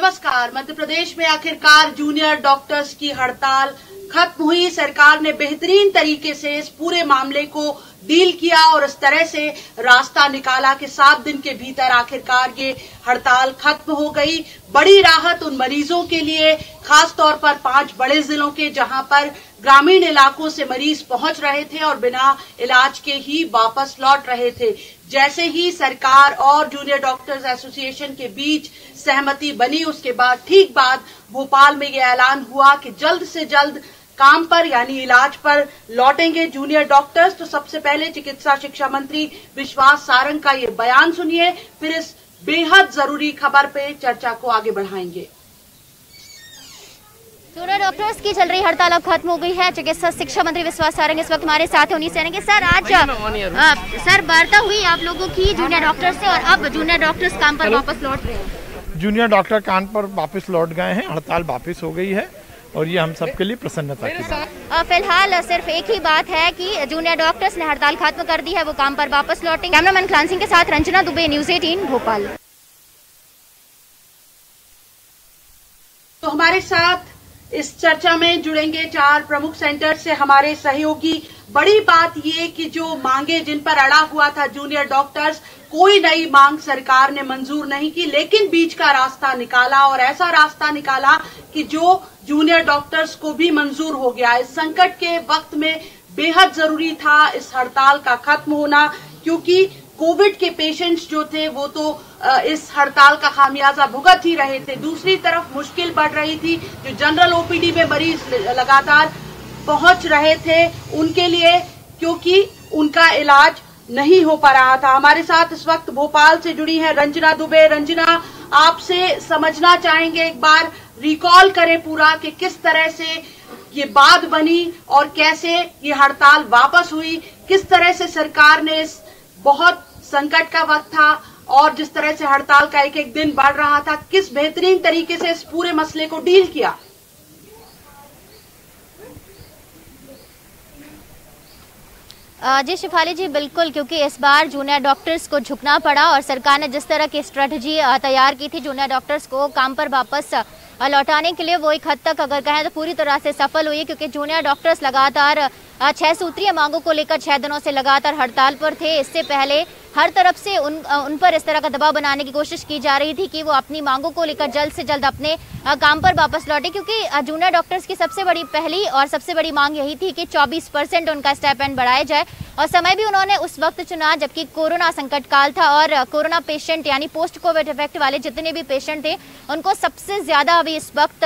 नमस्कार। मध्य प्रदेश में आखिरकार जूनियर डॉक्टर्स की हड़ताल खत्म हुई। सरकार ने बेहतरीन तरीके से इस पूरे मामले को डील किया और इस तरह से रास्ता निकाला कि 7 दिन के भीतर आखिरकार ये हड़ताल खत्म हो गई। बड़ी राहत उन मरीजों के लिए, खास तौर पर 5 बड़े जिलों के जहां पर ग्रामीण इलाकों से मरीज पहुंच रहे थे और बिना इलाज के ही वापस लौट रहे थे। जैसे ही सरकार और जूनियर डॉक्टर्स एसोसिएशन के बीच सहमति बनी, उसके बाद ठीक बाद भोपाल में यह ऐलान हुआ कि जल्द से जल्द काम पर यानी इलाज पर लौटेंगे जूनियर डॉक्टर्स। तो सबसे पहले चिकित्सा शिक्षा मंत्री विश्वास सारंग का ये बयान सुनिए, फिर इस बेहद जरूरी खबर पे चर्चा को आगे बढ़ाएंगे। जूनियर डॉक्टर्स की चल रही हड़ताल अब खत्म हो गई है। चिकित्सा शिक्षा मंत्री विश्वास सारंग इस वक्त हमारे साथ उन्हीं से सर, आज सर वार्ता हुई आप लोगों की जूनियर डॉक्टर्स से और अब जूनियर डॉक्टर्स काम पर वापस लौट रहे हैं। जूनियर डॉक्टर काम पर वापस लौट गए हैं, हड़ताल वापस हो गई है और ये हम सबके लिए प्रसन्नता की बात है। फिलहाल सिर्फ एक ही बात है कि जूनियर डॉक्टर्स ने हड़ताल खत्म कर दी है, वो काम पर वापस लौटेंगे। कैमरामैन खान सिंह के साथ रंजना दुबे, न्यूज़ 18 भोपाल। तो हमारे साथ इस चर्चा में जुड़ेंगे 4 प्रमुख सेंटर से हमारे सहयोगी। बड़ी बात ये कि जो मांगे जिन पर अड़ा हुआ था जूनियर डॉक्टर्स, कोई नई मांग सरकार ने मंजूर नहीं की, लेकिन बीच का रास्ता निकाला और ऐसा रास्ता निकाला कि जो जूनियर डॉक्टर्स को भी मंजूर हो गया। इस संकट के वक्त में बेहद जरूरी था इस हड़ताल का खत्म होना, क्योंकि कोविड के पेशेंट्स जो थे वो तो इस हड़ताल का खामियाजा भुगत ही रहे थे। दूसरी तरफ मुश्किल बढ़ रही थी, जो जनरल ओपीडी में मरीज लगातार पहुंच रहे थे उनके लिए, क्योंकि उनका इलाज नहीं हो पा रहा था। हमारे साथ इस वक्त भोपाल से जुड़ी है रंजना दुबे। रंजना, आपसे समझना चाहेंगे, एक बार रिकॉल करें पूरा कि किस तरह से ये बात बनी और कैसे ये हड़ताल वापस हुई, किस तरह से सरकार ने इस बहुत संकट का वक्त था और जिस तरह से हड़ताल का एक एक दिन बढ़ रहा था, किस बेहतरीन तरीके से इस पूरे मसले को डील किया। जी शिफाली जी, बिल्कुल, क्योंकि इस बार जूनियर डॉक्टर्स को झुकना पड़ा और सरकार ने जिस तरह की स्ट्रेटजी तैयार की थी जूनियर डॉक्टर्स को काम पर वापस लौटाने के लिए, वो एक हद तक अगर कहें तो पूरी तरह से सफल हुई है। क्योंकि जूनियर डॉक्टर्स लगातार 6 सूत्रीय मांगों को लेकर 6 दिनों से लगातार हड़ताल पर थे। इससे पहले हर तरफ से उन पर इस तरह का दबाव बनाने की कोशिश की जा रही थी कि वो अपनी मांगों को लेकर जल्द से जल्द अपने काम पर वापस लौटे, क्योंकि जूनियर डॉक्टर्स की सबसे बड़ी पहली और सबसे बड़ी मांग यही थी कि 24% उनका स्टाइपेंड बढ़ाया जाए। और समय भी उन्होंने उस वक्त चुना जबकि कोरोना संकट काल था और कोरोना पेशेंट यानी पोस्ट कोविड इफेक्ट वाले जितने भी पेशेंट थे उनको सबसे ज्यादा अभी इस वक्त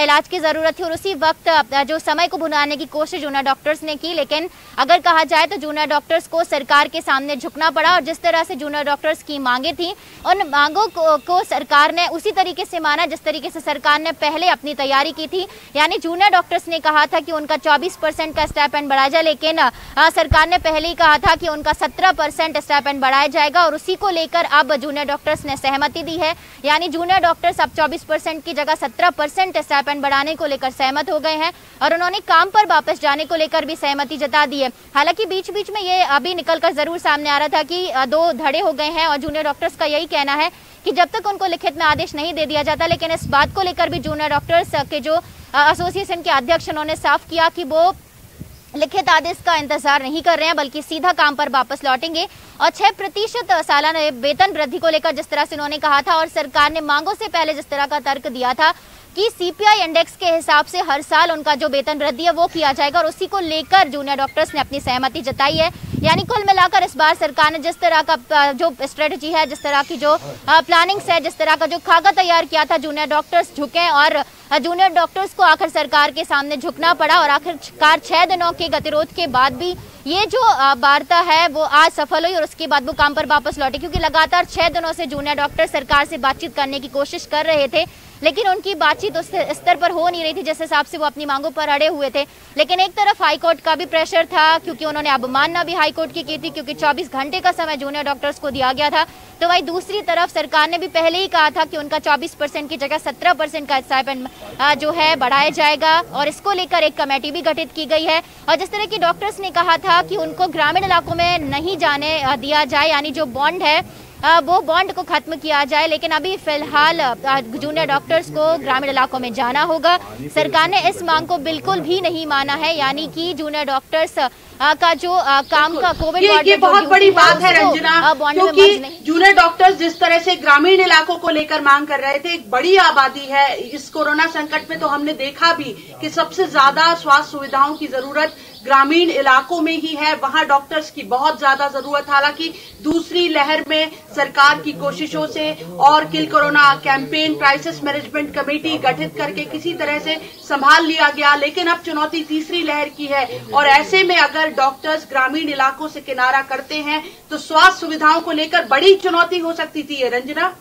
इलाज की जरूरत थी। और उसी वक्त जो समय को भुनाने की कोशिश जूनियर डॉक्टर्स ने की, लेकिन अगर कहा जाए तो जूनियर डॉक्टर्स को सरकार के सामने झुकना पड़ा और जिस तरह से जूनियर डॉक्टर्स की मांगे थी उन मांगों को सरकार ने उसी तरीके से माना जिस तरीके से सरकार ने पहले अपनी तैयारी की थी। यानी जूनियर डॉक्टर्स ने कहा था कि उनका 24% का स्टाइपेंड बढ़ाया जाए, लेकिन सरकार ने पहले ही कहा था कि उनका 17% स्टाइपेंड बढ़ाया जाएगा और उसी को लेकर अब जूनियर डॉक्टर्स ने सहमति दी है। यानी जूनियर डॉक्टर्स अब 24% की जगह 17% स्टाइपेंड बढ़ाने को लेकर सहमत हो गए हैं और उन्होंने काम पर वापस जाने को लेकर भी सहमति जता दी है। हालांकि बीच बीच में ये अभी निकलकर जरूर सामने आ रहा था कि 2 धड़े हो गए हैं और जूनियर डॉक्टर्स का यही कहना है कि जब तक उनको लिखित में आदेश नहीं दे दिया जाता, लेकिन इस बात को लेकर भी जूनियर डॉक्टर्स के जो एसोसिएशन के अध्यक्ष उन्होंने साफ किया कि वो लिखित आदेश का इंतजार नहीं कर रहे हैं बल्कि सीधा काम पर वापस लौटेंगे। और 6% सालाना वेतन वृद्धि को लेकर जिस तरह से उन्होंने कहा था और सरकार ने मांगों से पहले जिस तरह का तर्क दिया था कि सीपीआई इंडेक्स के हिसाब से हर साल उनका जो वेतन वृद्धि है वो किया जाएगा और उसी को लेकर जूनियर डॉक्टर्स ने अपनी सहमति जताई है। यानी कुल मिलाकर इस बार सरकार ने जिस तरह का जो स्ट्रेटजी है, जिस तरह की जो प्लानिंग्स है, जिस तरह का जो खाका तैयार किया था, जूनियर डॉक्टर्स झुके और जूनियर डॉक्टर्स को आखिर सरकार के सामने झुकना पड़ा और आखिरकार 6 दिनों के गतिरोध के बाद भी ये जो वार्ता है वो आज सफल हुई और उसके बाद वो काम पर वापस लौटे। क्योंकि लगातार 6 दिनों से जूनियर डॉक्टर सरकार से बातचीत करने की कोशिश कर रहे थे, लेकिन उनकी बातचीत उस स्तर पर हो नहीं रही थी जिस हिसाब से वो अपनी मांगों पर अड़े हुए थे। लेकिन एक तरफ हाईकोर्ट का भी प्रेशर था क्योंकि उन्होंने अवमानना भी हाईकोर्ट की थी, क्योंकि 24 घंटे का समय जूनियर डॉक्टर्स को दिया गया था। तो वही दूसरी तरफ सरकार ने भी पहले ही कहा था कि उनका 24% की जगह 17% का स्टाइपेंड जो है बढ़ाया जाएगा और इसको लेकर एक कमेटी भी गठित की गई है। और जिस तरह की डॉक्टर्स ने कहा था कि उनको ग्रामीण इलाकों में नहीं जाने दिया जाए, यानी जो बॉन्ड है वो बॉन्ड को खत्म किया जाए। लेकिन अभी फिलहाल जूनियर डॉक्टर्स को ग्रामीण इलाकों में जाना होगा। सरकार ने इस मांग को बिल्कुल भी नहीं माना है, यानी कि जूनियर डॉक्टर्स का जो काम का कोविड ये बहुत बड़ी बात है रंजना, क्योंकि जूनियर डॉक्टर्स जिस तरह से ग्रामीण इलाकों को लेकर मांग कर रहे थे, एक बड़ी आबादी है इस कोरोना संकट में, तो हमने देखा भी कि सबसे ज्यादा स्वास्थ्य सुविधाओं की जरूरत ग्रामीण इलाकों में ही है, वहां डॉक्टर्स की बहुत ज्यादा जरूरत। हालांकि दूसरी लहर में सरकार की कोशिशों से और kill corona campaign crisis management committee गठित करके किसी तरह से संभाल लिया गया, लेकिन अब चुनौती तीसरी लहर की है। और ऐसे में अगर डॉक्टर्स ग्रामीण इलाकों से किनारा करते हैं तो स्वास्थ्य सुविधाओं को लेकर बड़ी चुनौती हो सकती थी। ये रंजना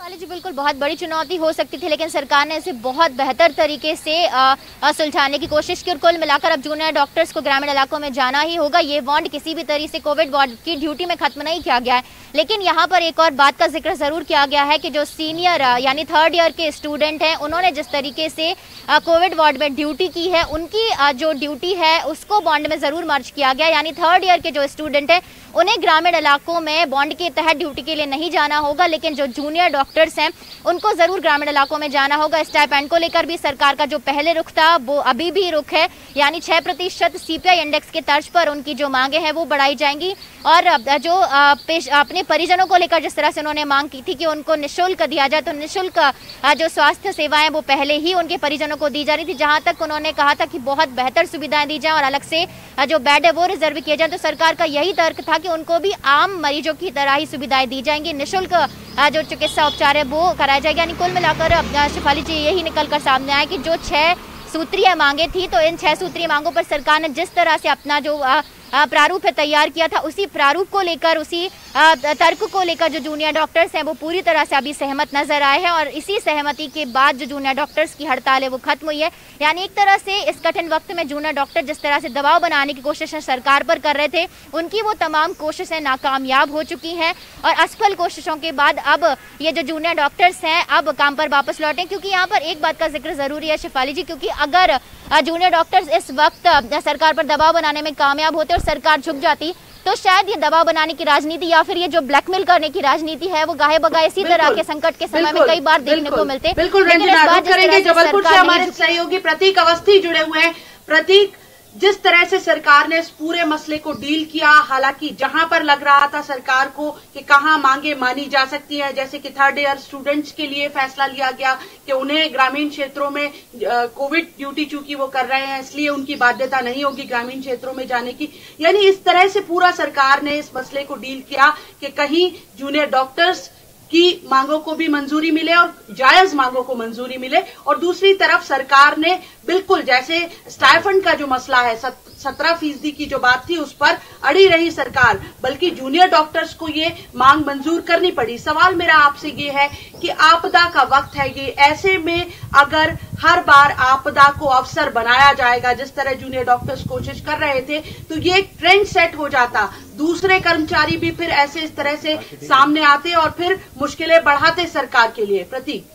जी बिल्कुल बहुत बड़ी चुनौती हो सकती थी, लेकिन सरकार ने इसे बहुत बेहतर तरीके से सुलझाने की कोशिश की। और कुल मिलाकर अब जूनियर डॉक्टर्स को ग्रामीण इलाकों में जाना ही होगा। ये बॉन्ड किसी भी तरीके से कोविड वार्ड की ड्यूटी में खत्म नहीं किया गया है, लेकिन यहाँ पर एक और बात का जिक्र जरूर किया गया है कि जो सीनियर यानी थर्ड ईयर के स्टूडेंट हैं, उन्होंने जिस तरीके से कोविड वार्ड में ड्यूटी की है, उनकी जो ड्यूटी है उसको बॉन्ड में जरूर मर्ज किया गया। यानी थर्ड ईयर के जो स्टूडेंट हैं उन्हें ग्रामीण इलाकों में बॉन्ड के तहत ड्यूटी के लिए नहीं जाना होगा, लेकिन जो जूनियर डॉक्टर्स हैं उनको जरूर ग्रामीण इलाकों में जाना होगा। स्टाइपेंड को लेकर भी सरकार का जो पहले रुख था वो अभी भी रुख है, यानी 6% सीपीआई इंडेक्स के तर्ज पर उनकी जो मांगे हैं वो बढ़ाई जाएंगी। और जो अपने परिजनों को लेकर जिस तरह से उन्होंने मांग की थी कि उनको निःशुल्क दिया जाए, तो निःशुल्क जो स्वास्थ्य सेवाएं वो पहले ही उनके परिजनों को दी जा रही थी। जहां तक उन्होंने कहा था कि बहुत बेहतर सुविधाएं दी जाए और अलग से जो बेड है वो रिजर्व किए जाए, तो सरकार का यही तर्क था कि उनको भी आम मरीजों की तरह ही सुविधाएं दी जाएंगी, निःशुल्क जो चिकित्सा उपचार है वो कराया जाएगा। यानी कुल मिलाकर शेफाली जी यही निकल कर सामने आया कि जो 6 सूत्रीय मांगे थी, तो इन 6 सूत्रीय मांगों पर सरकार ने जिस तरह से अपना जो प्रारूप है तैयार किया था, उसी प्रारूप को लेकर, उसी तर्क को लेकर जो जूनियर डॉक्टर्स हैं वो पूरी तरह से अभी सहमत नजर आए हैं। और इसी सहमति के बाद जो जूनियर डॉक्टर्स की हड़ताल है वो खत्म हुई है। यानी एक तरह से इस कठिन वक्त में जूनियर डॉक्टर जिस तरह से दबाव बनाने की कोशिशें सरकार पर कर रहे थे, उनकी वो तमाम कोशिशें नाकामयाब हो चुकी हैं। और असफल कोशिशों के बाद अब ये जो जूनियर डॉक्टर्स हैं अब काम पर वापस लौटे। क्योंकि यहाँ पर एक बात का जिक्र जरूरी है शेफाली जी, क्योंकि अगर जूनियर डॉक्टर्स इस वक्त सरकार पर दबाव बनाने में कामयाब होते और सरकार झुक जाती, तो शायद ये दबाव बनाने की राजनीति या फिर ये जो ब्लैकमेल करने की राजनीति है वो गाहे बगाए इसी तरह के संकट के समय में कई बार देखने को मिलते। बिल्कुल रंजना, करेंगे जबलपुर से हमारे सहयोगी प्रतीक अवस्थी जुड़े हुए हैं। प्रतीक, जिस तरह से सरकार ने इस पूरे मसले को डील किया, हालांकि जहां पर लग रहा था सरकार को कि कहां मांगे मानी जा सकती है, जैसे कि थर्ड ईयर स्टूडेंट्स के लिए फैसला लिया गया कि उन्हें ग्रामीण क्षेत्रों में कोविड ड्यूटी चूंकि वो कर रहे हैं इसलिए उनकी बाध्यता नहीं होगी ग्रामीण क्षेत्रों में जाने की। यानी इस तरह से पूरा सरकार ने इस मसले को डील किया कि कहीं जूनियर डॉक्टर्स की मांगों को भी मंजूरी मिले और जायज मांगों को मंजूरी मिले, और दूसरी तरफ सरकार ने बिल्कुल जैसे स्टाइफंड का जो मसला है 17% की जो बात थी उस पर अड़ी रही सरकार, बल्कि जूनियर डॉक्टर्स को ये मांग मंजूर करनी पड़ी। सवाल मेरा आपसे ये है कि आपदा का वक्त है ये, ऐसे में अगर हर बार आपदा को अवसर बनाया जाएगा जिस तरह जूनियर डॉक्टर्स कोशिश कर रहे थे, तो ये एक ट्रेंड सेट हो जाता, दूसरे कर्मचारी भी फिर ऐसे इस तरह से सामने आते और फिर मुश्किलें बढ़ाते सरकार के लिए। प्रतीक,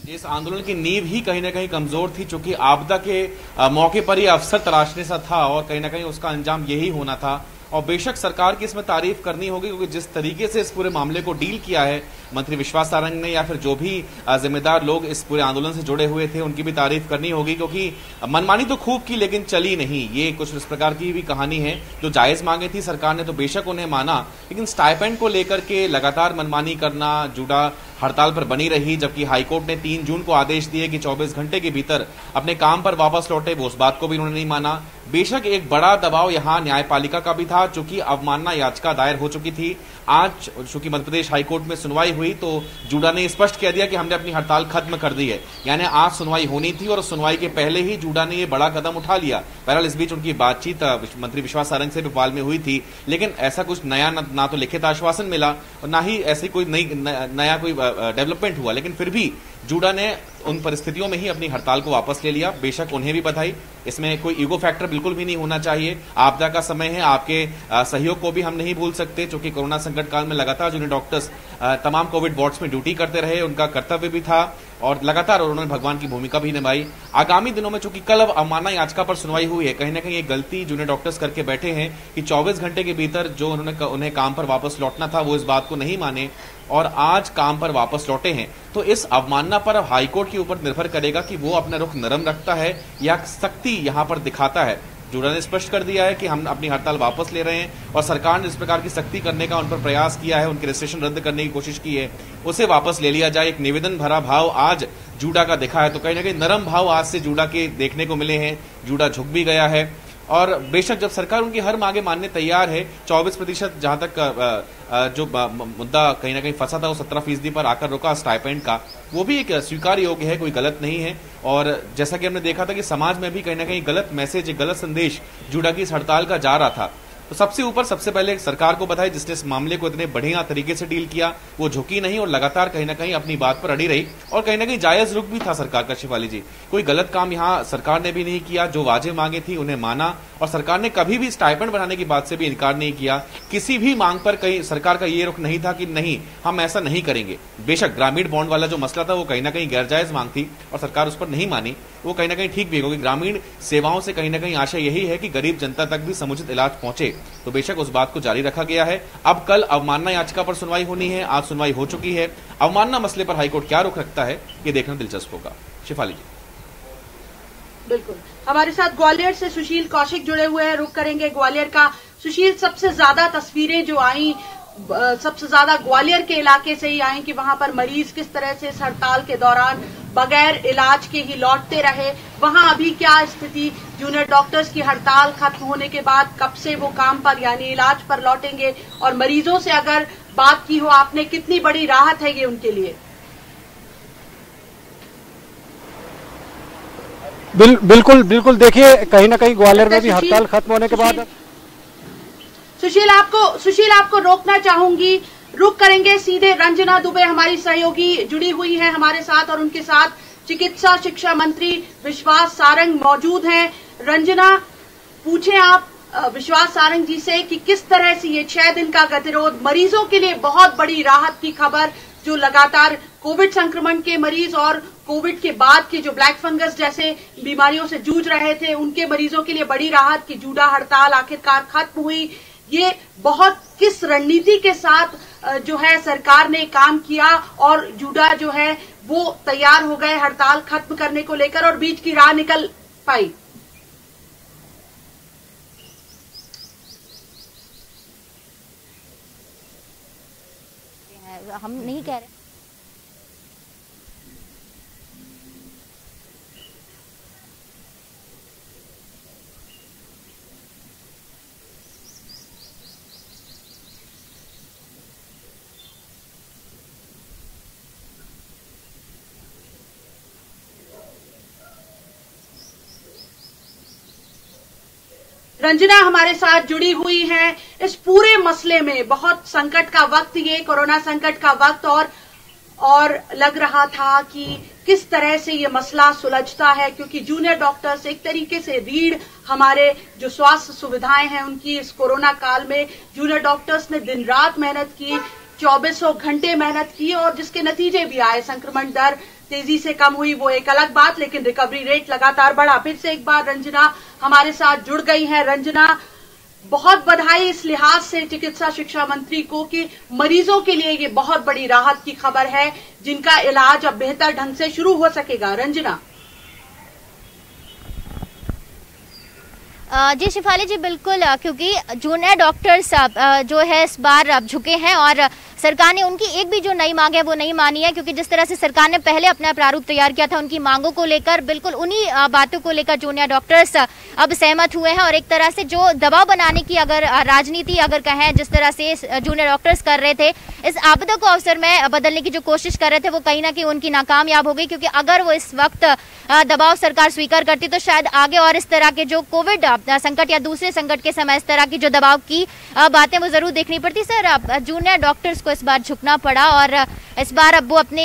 इस आंदोलन की नींव ही कहीं ना कहीं कमजोर थी, चूंकि आपदा के मौके पर ही अवसर तलाशने सा था और कहीं ना कहीं उसका अंजाम यही होना था। और बेशक सरकार की इसमें तारीफ करनी होगी, क्योंकि जिस तरीके से इस पूरे मामले को डील किया है मंत्री विश्वास सारंग ने या फिर जो भी जिम्मेदार लोग इस पूरे आंदोलन से जुड़े हुए थे उनकी भी तारीफ करनी होगी, क्योंकि मनमानी तो खूब की लेकिन चली नहीं। ये कुछ इस प्रकार की भी कहानी है। जो जायज मांगे थी सरकार ने तो बेशक उन्हें माना, लेकिन स्टाइपेंड को लेकर के लगातार मनमानी करना, जुड़ा हड़ताल पर बनी रही, जबकि हाईकोर्ट ने 3 जून को आदेश दिए कि 24 घंटे के भीतर अपने काम पर वापस लौटे, वो उस बात को भी उन्होंने नहीं माना। बेशक एक बड़ा दबाव यहां न्यायपालिका का भी था, चूंकि अवमानना याचिका दायर हो चुकी थी। आज चूंकि मध्य प्रदेश हाईकोर्ट में सुनवाई हुई तो जूडा ने स्पष्ट कह दिया कि हमने अपनी हड़ताल खत्म कर दी है, यानी आज सुनवाई होनी थी और सुनवाई के पहले ही जूडा ने ये बड़ा कदम उठा लिया। बहरहाल इस बीच उनकी बातचीत मंत्री विश्वास सारंग से भोपाल में हुई थी, लेकिन ऐसा कुछ नया ना तो लिखित आश्वासन मिला और ना ही ऐसी कोई नया कोई डेवलपमेंट हुआ। लेकिन फिर भी जूडा ने उन परिस्थितियों में ही अपनी हड़ताल को वापस ले लिया। बेशक उन्हें भी बधाई, इसमें कोई ईगो फैक्टर बिल्कुल भी नहीं होना चाहिए। आपदा का समय है, आपके सहयोग को भी हम नहीं भूल सकते, क्योंकि कोरोना संकट काल में लगातार जूनियर डॉक्टर्स तमाम कोविड वार्ड्स में ड्यूटी करते रहे, उनका कर्तव्य भी था और लगातार उन्होंने भगवान की भूमिका भी निभाई। आगामी दिनों में चूंकि कल अवमानना याचिका पर सुनवाई हुई है, कहीं ना कहीं एक गलती जूनियर डॉक्टर्स करके बैठे हैं कि 24 घंटे के भीतर जो उन्हें काम पर वापस लौटना था वो इस बात को नहीं माने और आज काम पर वापस लौटे हैं। तो इस अवमानना पर अब हाईकोर्ट के ऊपर निर्भर करेगा कि वो अपना रुख नरम रखता है या सख्ती यहां पर दिखाता है। जूडा ने स्पष्ट कर दिया है कि हम अपनी हड़ताल वापस ले रहे हैं और सरकार ने इस प्रकार की सख्ती करने का उन पर प्रयास किया है, उनके रजिस्ट्रेशन रद्द करने की कोशिश की है, उसे वापस ले लिया जाए। एक निवेदन भरा भाव आज जूडा का दिखा है, तो कहीं ना कहीं नरम भाव आज से जूडा के देखने को मिले हैं। जूडा झुक भी गया है और बेशक जब सरकार उनकी हर मांगे मानने तैयार है, 24% जहां तक जो मुद्दा कहीं ना कहीं फंसा था वो 17% पर आकर रुका स्टाइपेंड का, वो भी एक स्वीकार योग्य है, कोई गलत नहीं है। और जैसा कि हमने देखा था कि समाज में भी कहीं ना कहीं गलत मैसेज, गलत संदेश जूडा की इस हड़ताल का जा रहा था। तो सबसे ऊपर सबसे पहले सरकार को बधाई जिसने इस मामले को इतने बढ़िया तरीके से डील किया, वो झुकी नहीं और लगातार कहीं ना कहीं अपनी बात पर अड़ी रही और कहीं ना कहीं जायज रुख भी था सरकार का। शिफाली जी, कोई गलत काम यहाँ सरकार ने भी नहीं किया, जो वाजिब मांगे थी उन्हें माना और सरकार ने कभी भी स्टाइपेंड बढ़ाने की बात से भी इनकार नहीं किया। किसी भी मांग पर कहीं सरकार का ये रुख नहीं था कि नहीं हम ऐसा नहीं करेंगे। बेशक ग्रामीण बॉन्ड वाला जो मसला था वो कहीं ना कहीं गैरजायज मांग थी और सरकार उस पर नहीं मानी, वो कहीं ना कहीं ठीक भी है, क्योंकि ग्रामीण सेवाओं से कहीं ना कहीं आशा यही है कि गरीब जनता तक भी समुचित इलाज पहुंचे। तो बेशक उस बात को जारी रखा गया है। अब कल अवमानना याचिका पर सुनवाई होनी है, आज सुनवाई हो चुकी है। अवमानना मसले पर हाईकोर्ट क्या रुख रखता है ये देखना दिलचस्प होगा। शिफाली जी, बिल्कुल हमारे साथ ग्वालियर से सुशील कौशिक जुड़े हुए हैं, रुख करेंगे ग्वालियर का। सुशील, सबसे ज्यादा तस्वीरें जो आई सबसे ज्यादा ग्वालियर के इलाके से ही आई कि वहां पर मरीज किस तरह से इस हड़ताल के दौरान बगैर इलाज के ही लौटते रहे। वहां अभी क्या स्थिति, जूनियर डॉक्टर्स की हड़ताल खत्म होने के बाद कब से वो काम पर यानी इलाज पर लौटेंगे, और मरीजों से अगर बात की हो आपने, कितनी बड़ी राहत है ये उनके लिए? बिल्कुल देखिए, कहीं ना कहीं ग्वालियर में भी हड़ताल खत्म होने के बाद सुशील आपको रोकना चाहूंगी, रुक करेंगे सीधे। रंजना दुबे हमारी सहयोगी जुड़ी हुई है हमारे साथ और उनके साथ चिकित्सा शिक्षा मंत्री विश्वास सारंग मौजूद हैं। रंजना, पूछें आप विश्वास सारंग जी से कि किस तरह से ये 6 दिन का गतिरोध मरीजों के लिए बहुत बड़ी राहत की खबर, जो लगातार कोविड संक्रमण के मरीज और कोविड के बाद के जो ब्लैक फंगस जैसे बीमारियों से जूझ रहे थे उनके मरीजों के लिए बड़ी राहत की जूडा हड़ताल आखिरकार खत्म हुई। ये बहुत किस रणनीति के साथ जो है सरकार ने काम किया और जूडा जो है वो तैयार हो गए हड़ताल खत्म करने को लेकर और बीच की राह निकल पाई? हम नहीं कह रहे। रंजना हमारे साथ जुड़ी हुई हैं। इस पूरे मसले में बहुत संकट का वक्त, ये कोरोना संकट का वक्त, और लग रहा था कि किस तरह से ये मसला सुलझता है, क्योंकि जूनियर डॉक्टर्स एक तरीके से रीढ़ हमारे जो स्वास्थ्य सुविधाएं हैं उनकी इस कोरोना काल में जूनियर डॉक्टर्स ने दिन रात मेहनत की, 2400 घंटे मेहनत की और जिसके नतीजे भी आए। संक्रमण दर तेजी से कम हुई वो एक अलग बात, लेकिन रिकवरी रेट लगातार बढ़ा। फिर से एक बार रंजना हमारे साथ जुड़ गई हैं। रंजना, बहुत बधाई इस लिहाज से चिकित्सा शिक्षा मंत्री को कि मरीजों के लिए ये बहुत बड़ी राहत की खबर है, जिनका इलाज अब बेहतर ढंग से शुरू हो सकेगा। रंजना जी शिफाली जी, बिल्कुल, क्योंकि जूनियर डॉक्टर्स जो है इस बार अब झुके हैं और सरकार ने उनकी एक भी जो नई मांग है वो नहीं मानी है, क्योंकि जिस तरह से सरकार ने पहले अपना प्रारूप तैयार किया था उनकी मांगों को लेकर, बिल्कुल उन्हीं बातों को लेकर जूनियर डॉक्टर्स अब सहमत हुए हैं। और एक तरह से जो दबाव बनाने की अगर राजनीति अगर कहें, जिस तरह से जूनियर डॉक्टर्स कर रहे थे, इस आपदा को अवसर में बदलने की जो कोशिश कर रहे थे वो कहीं ना कहीं उनकी नाकामयाब हो गई, क्योंकि अगर वो इस वक्त दबाव सरकार स्वीकार करती तो शायद आगे और इस तरह के जो कोविड संकट या दूसरे संकट के समय इस तरह की जो दबाव की बातें वो जरूर देखनी पड़ती। सर, जूनियर डॉक्टर्स को इस बार झुकना पड़ा और इस बार अब वो अपने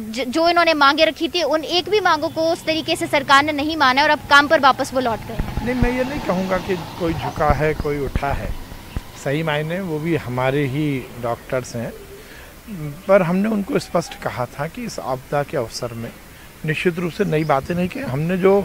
जो इन्होंने मांगे रखी थी उन एक भी मांगों को उस तरीके से सरकार ने नहीं माना और अब काम पर वापस वो लौट गए हैं। नहीं, मैं ये नहीं कहूँगा कि कोई झुका है कोई उठा है, सही मायने वो भी हमारे ही डॉक्टर्स हैं, पर हमने उनको स्पष्ट कहा था कि इस आपदा के अवसर में निश्चित रूप से नई बातें नहीं की। हमने जो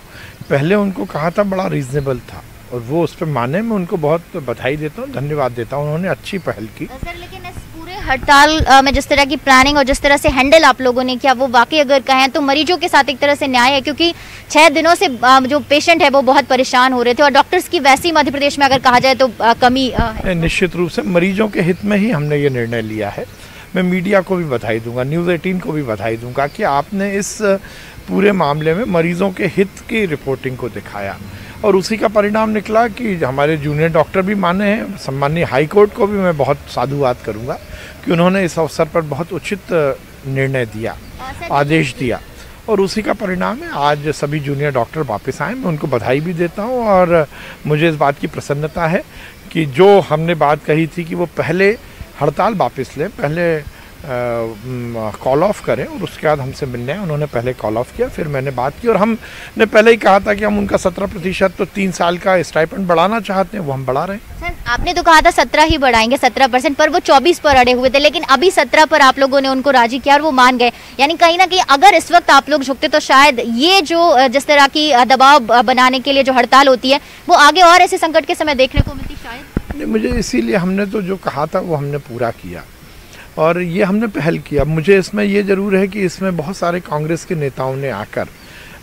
पहले उनको कहा था बड़ा रीजनेबल था और वो उस पर माने। मैं उनको बहुत बधाई देता हूँ, धन्यवाद देता हूँ, उन्होंने अच्छी पहल की। सर लेकिन इस पूरे हड़ताल में जिस तरह की प्लानिंग और जिस तरह से हैंडल आप लोगों ने किया वो वाकई अगर कहें तो मरीजों के साथ एक तरह से न्याय है, क्योंकि 6 दिनों से जो पेशेंट है वो बहुत परेशान हो रहे थे और डॉक्टर्स की वैसी मध्य प्रदेश में अगर कहा जाए तो कमी है। निश्चित रूप से मरीजों के हित में ही हमने ये निर्णय लिया है। मैं मीडिया को भी बधाई दूंगा, न्यूज़ 18 को भी बधाई दूंगा कि आपने इस पूरे मामले में मरीजों के हित की रिपोर्टिंग को दिखाया और उसी का परिणाम निकला कि हमारे जूनियर डॉक्टर भी माने हैं। सम्मानीय हाई कोर्ट को भी मैं बहुत साधुवाद करूंगा कि उन्होंने इस अवसर पर बहुत उचित निर्णय दिया, आदेश दिया और उसी का परिणाम है आज सभी जूनियर डॉक्टर वापस आए। मैं उनको बधाई भी देता हूँ और मुझे इस बात की प्रसन्नता है कि जो हमने बात कही थी कि वो पहले हड़ताल वापस लें, पहले कॉल ऑफ करें और उसके बाद हमसे मिलने हैं, उन्होंने पहले कॉल ऑफ किया, फिर मैंने बात की और हमने पहले ही कहा था कि हम उनका 17% तो 3 साल का स्टाइपेंड बढ़ाना चाहते हैं, वो हम बढ़ा रहे हैं। सर आपने तो कहा था 17 ही बढ़ाएंगे 17%, पर वो 24 पर अड़े हुए थे, लेकिन अभी 17 पर आप लोगों ने उनको राजी किया और वो मान गए। यानी कहीं ना कहीं अगर इस वक्त आप लोग झुकते तो शायद ये जो जिस तरह की दबाव बनाने के लिए जो हड़ताल होती है वो आगे और ऐसे संकट के समय देखने को मिलती शायद। नहीं, मुझे इसीलिए हमने तो जो कहा था वो हमने पूरा किया और ये हमने पहल किया। मुझे इसमें ये ज़रूर है कि इसमें बहुत सारे कांग्रेस के नेताओं ने आकर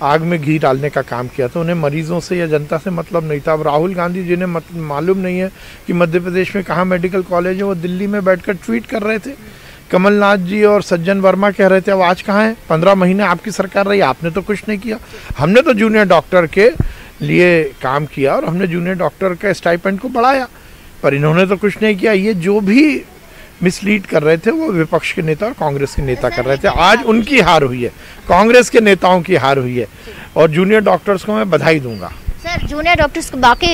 आग में घी डालने का काम किया था। उन्हें मरीजों से या जनता से मतलब नहीं था। अब राहुल गांधी जिन्हें मालूम नहीं है कि मध्य प्रदेश में कहाँ मेडिकल कॉलेज है, वो दिल्ली में बैठकर ट्वीट कर रहे थे। कमलनाथ जी और सज्जन वर्मा कह रहे थे अब आज कहाँ हैं, 15 महीने आपकी सरकार रही, आपने तो कुछ नहीं किया। हमने तो जूनियर डॉक्टर के लिए काम किया और हमने जूनियर डॉक्टर का स्टाइपेंड को बढ़ाया, पर इन्होंने तो कुछ नहीं किया। ये जो भी मिसलीड कर रहे थे वो विपक्ष के नेता और कांग्रेस के नेता कर रहे थे। आज उनकी हार हुई है, कांग्रेस के नेताओं की हार हुई है और जूनियर डॉक्टर्स को मैं बधाई दूंगा। सर जूनियर डॉक्टर्स को बाकी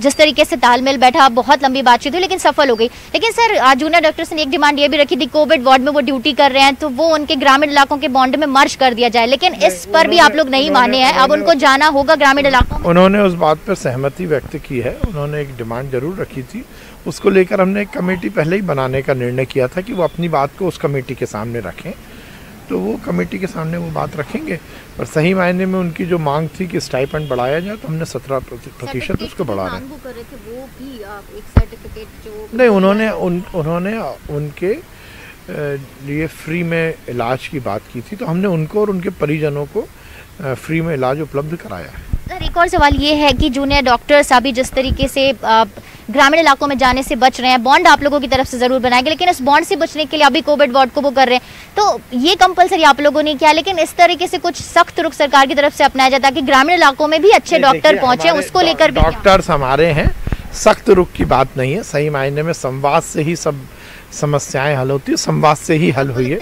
जिस तरीके से तालमेल बैठा, बहुत लंबी बातचीत हुई लेकिन सफल हो गई। लेकिन सर जूनियर डॉक्टर्स ने एक डिमांड ये भी रखी थी, कोविड वार्ड में वो ड्यूटी कर रहे हैं तो वो उनके ग्रामीण इलाकों के बॉन्ड में मर्ज कर दिया जाए, लेकिन इस पर भी आप लोग नहीं माने हैं। अब उनको जाना होगा ग्रामीण इलाकों में। उन्होंने उस बात पर सहमति व्यक्त की है, उन्होंने एक डिमांड जरूर रखी थी। उसको लेकर हमने एक कमेटी पहले ही बनाने का निर्णय किया था कि वो अपनी बात को उस कमेटी के सामने रखें, तो वो कमेटी के सामने वो बात रखेंगे। पर सही मायने में उनकी जो मांग थी कि स्टाइपेंड बढ़ाया जाए तो हमने 17% उसको बढ़ा रहे हैं। नहीं, उन्होंने उनके लिए फ्री में इलाज की बात की थी, तो हमने उनको और उनके परिजनों को फ्री में इलाज उपलब्ध कराया है। सर एक और सवाल ये है कि जूनियर डॉक्टर्स अभी जिस तरीके से ग्रामीण इलाकों में जाने से बच रहे हैं, बॉन्ड आप लोगों की तरफ से जरूर बनाएंगे, लेकिन इस बॉन्ड से बचने के लिए अभी कोविड वार्ड को वो कर रहे हैं, तो ये कंपलसरी आप लोगों ने किया, लेकिन इस तरीके से कुछ सख्त रुख सरकार की तरफ से अपनाया जाता है कि ग्रामीण इलाकों में भी अच्छे डॉक्टर पहुंचे, उसको लेकर भी डॉक्टर्स हमारे हैं, सख्त रुख की बात नहीं है। सही मायने में संवाद से ही सब समस्याएं हल होती है, संवाद से ही हल हुई है।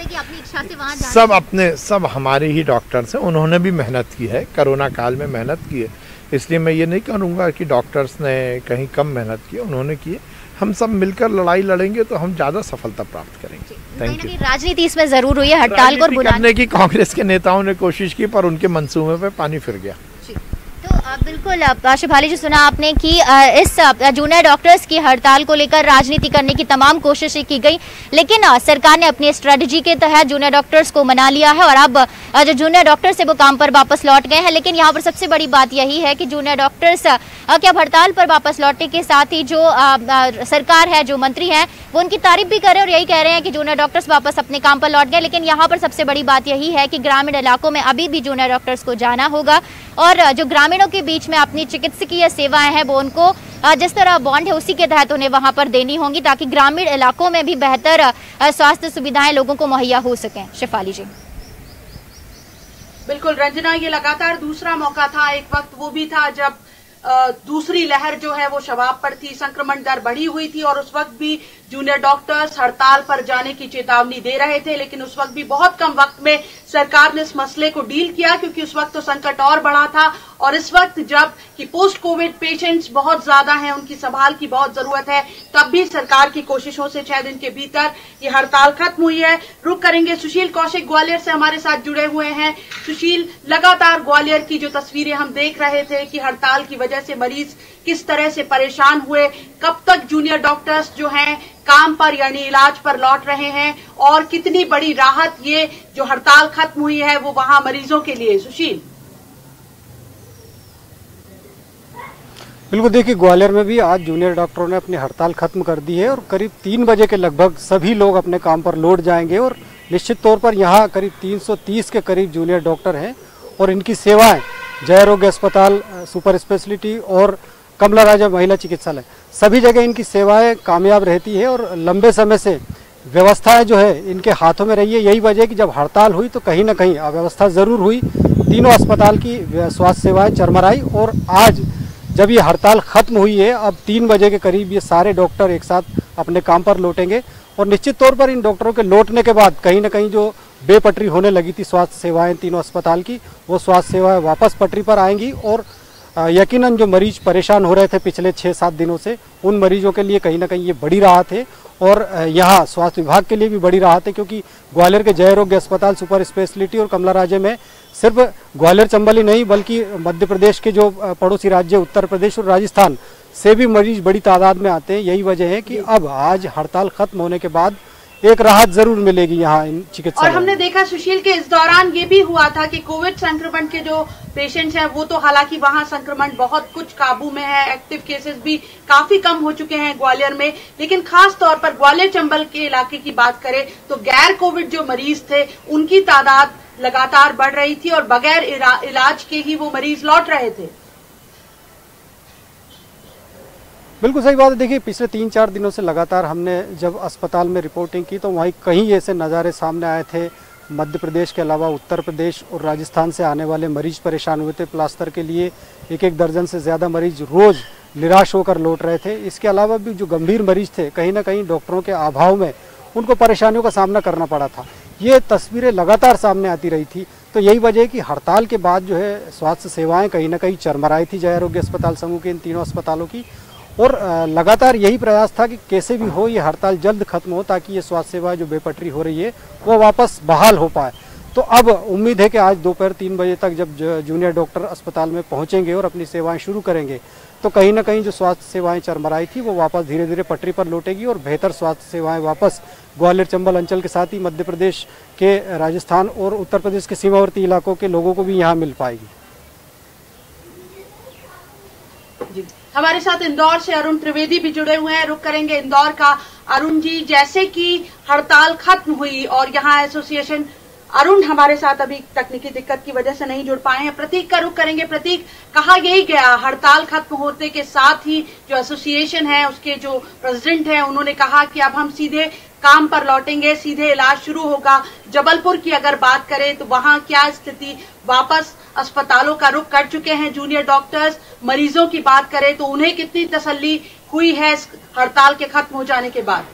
सब हमारे ही डॉक्टर्स हैं, उन्होंने भी मेहनत की है, कोरोना काल में मेहनत की है, इसलिए मैं ये नहीं करूँगा कि डॉक्टर्स ने कहीं कम मेहनत की, उन्होंने की है। हम सब मिलकर लड़ाई लड़ेंगे तो हम ज़्यादा सफलता प्राप्त करेंगे। Thank you. राजनीति इसमें जरूर हुई है, हड़ताल को करने की कांग्रेस के नेताओं ने कोशिश की पर उनके मंसूबे पे पानी फिर गया। तो बिल्कुल शेफाली जी, सुना आपने कि इस जूनियर डॉक्टर्स की हड़ताल को लेकर राजनीति करने की तमाम कोशिशें की गई, लेकिन सरकार ने अपनी स्ट्रेटजी के तहत जूनियर डॉक्टर्स को मना लिया है और अब जो जूनियर डॉक्टर्स है वो काम पर वापस लौट गए हैं। लेकिन यहाँ पर सबसे बड़ी बात यही है कि जूनियर डॉक्टर्स कि अब हड़ताल पर वापस लौटने के साथ ही जो सरकार है, जो मंत्री हैं, वो उनकी तारीफ भी कर रहे हैं और यही कह रहे हैं कि जूनियर डॉक्टर्स वापस अपने काम पर लौट गए। लेकिन यहाँ पर सबसे बड़ी बात यही है कि ग्रामीण इलाकों में अभी भी जूनियर डॉक्टर्स को जाना होगा और जो ग्रामीणों के बीच में अपनी चिकित्सकीय सेवाएं हैं वो उनको जिस तरह बॉन्ड है उसी के तहत उन्हें वहां पर देनी होंगी, ताकि ग्रामीण इलाकों में भी बेहतर स्वास्थ्य सुविधाएं लोगों को मुहैया हो सकें। शेफाली जी। बिल्कुल रंजना, ये लगातार दूसरा मौका था। एक वक्त वो भी था जब दूसरी लहर जो है वो शबाब पर थी, संक्रमण दर बढ़ी हुई थी और उस वक्त भी जूनियर डॉक्टर्स हड़ताल पर जाने की चेतावनी दे रहे थे, लेकिन उस वक्त भी बहुत कम वक्त में सरकार ने इस मसले को डील किया, क्योंकि उस वक्त तो संकट और बढ़ा था। और इस वक्त जब कि पोस्ट कोविड पेशेंट्स बहुत ज्यादा हैं, उनकी संभाल की बहुत जरूरत है, तब भी सरकार की कोशिशों से 6 दिन के भीतर ये हड़ताल खत्म हुई है। रुक करेंगे, सुशील कौशिक ग्वालियर से हमारे साथ जुड़े हुए हैं। सुशील, लगातार ग्वालियर की जो तस्वीरें हम देख रहे थे कि हड़ताल की वजह से मरीज किस तरह से परेशान हुए, कब तक जूनियर डॉक्टर्स जो हैं काम पर यानी इलाज पर लौट रहे हैं, और कितनी बड़ी राहत ये जो हड़ताल खत्म हुई है वो वहां मरीजों के लिए। सुशील। बिल्कुल, देखिए ग्वालियर में भी आज जूनियर डॉक्टरों ने अपनी हड़ताल खत्म कर दी है और करीब 3 बजे के लगभग सभी लोग अपने काम पर लौट जाएंगे। और निश्चित तौर पर यहाँ करीब 330 के करीब जूनियर डॉक्टर हैं और इनकी सेवाएं जय आरोग्य अस्पताल, सुपर स्पेशलिटी और कमला राजा महिला चिकित्सालय, सभी जगह इनकी सेवाएं कामयाब रहती है और लंबे समय से व्यवस्थाएं जो है इनके हाथों में रही है। यही वजह है कि जब हड़ताल हुई तो कहीं ना कहीं अव्यवस्था जरूर हुई, तीनों अस्पताल की स्वास्थ्य सेवाएं चरमराई। और आज जब ये हड़ताल खत्म हुई है, अब 3 बजे के करीब ये सारे डॉक्टर एक साथ अपने काम पर लौटेंगे और निश्चित तौर पर इन डॉक्टरों के लौटने के बाद कहीं ना कहीं जो बेपटरी होने लगी थी स्वास्थ्य सेवाएं तीनों अस्पताल की, वो स्वास्थ्य सेवाएं वापस पटरी पर आएंगी। और यकीनन जो मरीज परेशान हो रहे थे पिछले 6-7 दिनों से, उन मरीजों के लिए कहीं ना कहीं ये बड़ी राहत है और यहाँ स्वास्थ्य विभाग के लिए भी बड़ी राहत है, क्योंकि ग्वालियर के जय आरोग्य अस्पताल, सुपर स्पेशलिटी और कमला राजे में सिर्फ ग्वालियर चंबल ही नहीं बल्कि मध्य प्रदेश के जो पड़ोसी राज्य उत्तर प्रदेश और राजस्थान से भी मरीज बड़ी तादाद में आते हैं। यही वजह है कि अब आज हड़ताल खत्म होने के बाद एक राहत जरूर मिलेगी यहाँ इन चिकित्सा। और हमने देखा सुशील के इस दौरान ये भी हुआ था कि कोविड संक्रमण के जो पेशेंट्स हैं वो तो हालांकि वहां संक्रमण बहुत कुछ काबू में है, एक्टिव केसेस भी काफी कम हो चुके हैं ग्वालियर में, लेकिन खास तौर पर ग्वालियर चंबल के इलाके की बात करें तो गैर कोविड जो मरीज थे उनकी तादाद लगातार बढ़ रही थी और बगैर इलाज के ही वो मरीज लौट रहे थे। बिल्कुल सही बात है। देखिए पिछले 3-4 दिनों से लगातार हमने जब अस्पताल में रिपोर्टिंग की तो वहीं कहीं ऐसे नज़ारे सामने आए थे, मध्य प्रदेश के अलावा उत्तर प्रदेश और राजस्थान से आने वाले मरीज परेशान हुए थे। प्लास्टर के लिए 1-1 दर्जन से ज़्यादा मरीज रोज़ निराश होकर लौट रहे थे। इसके अलावा भी जो गंभीर मरीज थे कहीं ना कहीं डॉक्टरों के अभाव में उनको परेशानियों का सामना करना पड़ा था। ये तस्वीरें लगातार सामने आती रही थी। तो यही वजह है कि हड़ताल के बाद जो है स्वास्थ्य सेवाएं कहीं ना कहीं चरमराई थी जय आरोग्य अस्पताल समूह के इन तीनों अस्पतालों की, और लगातार यही प्रयास था कि कैसे भी हो ये हड़ताल जल्द खत्म हो ताकि ये स्वास्थ्य सेवा जो बेपटरी हो रही है वो वापस बहाल हो पाए। तो अब उम्मीद है कि आज दोपहर 3 बजे तक जब जूनियर डॉक्टर अस्पताल में पहुंचेंगे और अपनी सेवाएं शुरू करेंगे तो कहीं ना कहीं जो स्वास्थ्य सेवाएं चरमराई थी वो वापस धीरे धीरे पटरी पर लौटेगी और बेहतर स्वास्थ्य सेवाएं वापस ग्वालियर चंबल अंचल के साथ ही मध्य प्रदेश के, राजस्थान और उत्तर प्रदेश के सीमावर्ती इलाकों के लोगों को भी यहाँ मिल पाएगी। जी, हमारे साथ इंदौर से अरुण त्रिवेदी भी जुड़े हुए हैं। रुक करेंगे इंदौर का। अरुण जी, जैसे कि हड़ताल खत्म हुई और यहाँ एसोसिएशन, अरुण हमारे साथ अभी तकनीकी दिक्कत की वजह से नहीं जुड़ पाए हैं। प्रतीक का रुख करेंगे। प्रतीक, कहा यही गया हड़ताल खत्म होने के साथ ही जो एसोसिएशन है उसके जो प्रेसिडेंट हैं उन्होंने कहा कि अब हम सीधे काम पर लौटेंगे, सीधे इलाज शुरू होगा। जबलपुर की अगर बात करें तो वहां क्या स्थिति, वापस अस्पतालों का रुख कर चुके हैं जूनियर डॉक्टर्स। मरीजों की बात करें तो उन्हें कितनी तसल्ली हुई है इस हड़ताल के खत्म हो जाने के बाद?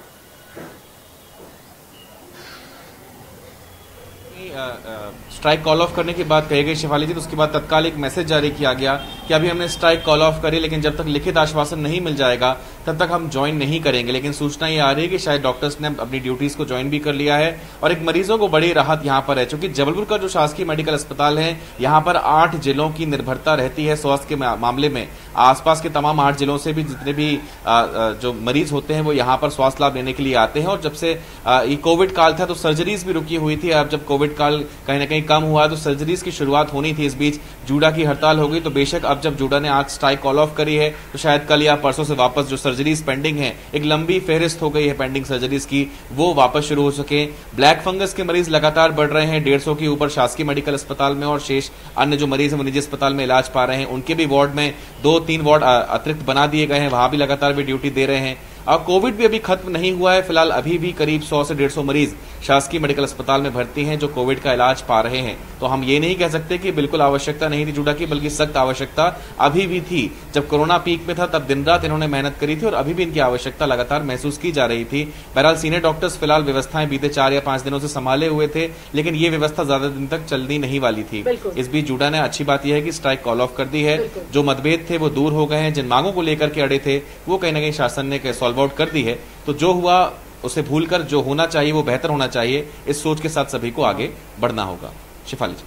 स्ट्राइक कॉल ऑफ करने की बात कही गई शिफाली जी, तो उसके बाद तत्काल एक मैसेज जारी किया गया कि अभी हमने स्ट्राइक कॉल ऑफ करी, लेकिन जब तक लिखित आश्वासन नहीं मिल जाएगा तब तक हम ज्वाइन नहीं करेंगे। लेकिन सूचना ये आ रही है कि शायद डॉक्टर्स ने अपनी ड्यूटीज को ज्वाइन भी कर लिया है और एक मरीजों को बड़ी राहत यहाँ पर है, क्योंकि जबलपुर का जो शासकीय मेडिकल अस्पताल है यहाँ पर 8 जिलों की निर्भरता रहती है स्वास्थ्य के मामले में। आसपास के तमाम 8 जिलों से भी जितने भी जो मरीज होते हैं वो यहाँ पर स्वास्थ्य लाभ लेने के लिए आते हैं। और जब से ये कोविड काल था तो सर्जरीज भी रुकी हुई थी। अब जब कोविड काल कहीं ना कहीं कम हुआ तो सर्जरीज की शुरुआत होनी थी। इस बीच जूडा की हड़ताल हो गई, तो बेशक अब जब जूडा ने आज स्ट्राइक कॉल ऑफ करी है तो शायद कल या परसों से वापस जो सर्जरीज पेंडिंग है, एक लंबी फेहरिस्त हो गई है पेंडिंग सर्जरीज की, वो वापस शुरू हो सके। ब्लैक फंगस के मरीज लगातार बढ़ रहे हैं, 150 के ऊपर शासकीय मेडिकल अस्पताल में, और शेष अन्य जो मरीज है वो निजी अस्पताल में इलाज पा रहे हैं। उनके भी वार्ड में 2-3 वार्ड अतिरिक्त बना दिए गए हैं, वहां भी लगातार भी ड्यूटी दे रहे हैं। कोविड भी अभी खत्म नहीं हुआ है। फिलहाल अभी भी करीब 100 से 150 मरीज शासकीय मेडिकल अस्पताल में भर्ती हैं जो कोविड का इलाज पा रहे हैं। तो हम ये नहीं कह सकते कि बिल्कुल आवश्यकता नहीं थी जूडा की, बल्कि सख्त आवश्यकता अभी भी थी। जब कोरोना पीक में था तब दिन रात इन्होंने मेहनत करी थी और अभी भी इनकी आवश्यकता लगातार महसूस की जा रही थी। बहरहाल सीनियर डॉक्टर्स फिलहाल व्यवस्थाएं बीते 4 या 5 दिनों से संभाले हुए थे, लेकिन ये व्यवस्था ज्यादा दिन तक चलनी नहीं वाली थी। इस बीच जूडा ने अच्छी बात यह है कि स्ट्राइक कॉल ऑफ कर दी है। जो मतभेद थे वो दूर हो गए हैं, जिन मांगों को लेकर के अड़े थे वो कहीं ना कहीं शासन ने सॉल्व आउट कर दी है। तो जो हुआ उसे भूलकर जो होना चाहिए वो बेहतर होना चाहिए, इस सोच के साथ सभी को आगे बढ़ना होगा। शिफाली जी,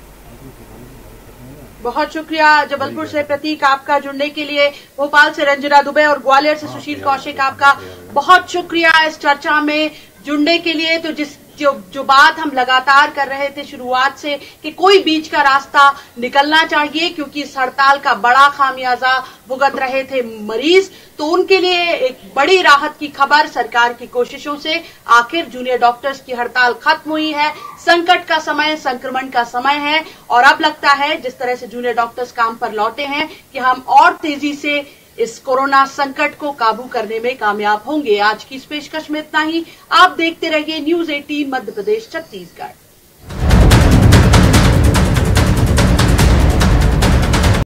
बहुत शुक्रिया जबलपुर से प्रतीक आपका जुड़ने के लिए, भोपाल से रंजना दुबे और ग्वालियर से सुशील कौशिक आपका बहुत शुक्रिया इस चर्चा में जुड़ने के लिए। तो जो बात हम लगातार कर रहे थे शुरुआत से कि कोई बीच का रास्ता निकलना चाहिए, क्योंकि इस हड़ताल का बड़ा खामियाजा भुगत रहे थे मरीज, तो उनके लिए एक बड़ी राहत की खबर सरकार की कोशिशों से आखिर जूनियर डॉक्टर्स की हड़ताल खत्म हुई है। संकट का समय, संक्रमण का समय है और अब लगता है जिस तरह से जूनियर डॉक्टर्स काम पर लौटे हैं कि हम और तेजी से इस कोरोना संकट को काबू करने में कामयाब होंगे। आज की इस पेशकश में इतना ही। आप देखते रहिए न्यूज़ 18 मध्य प्रदेश छत्तीसगढ़।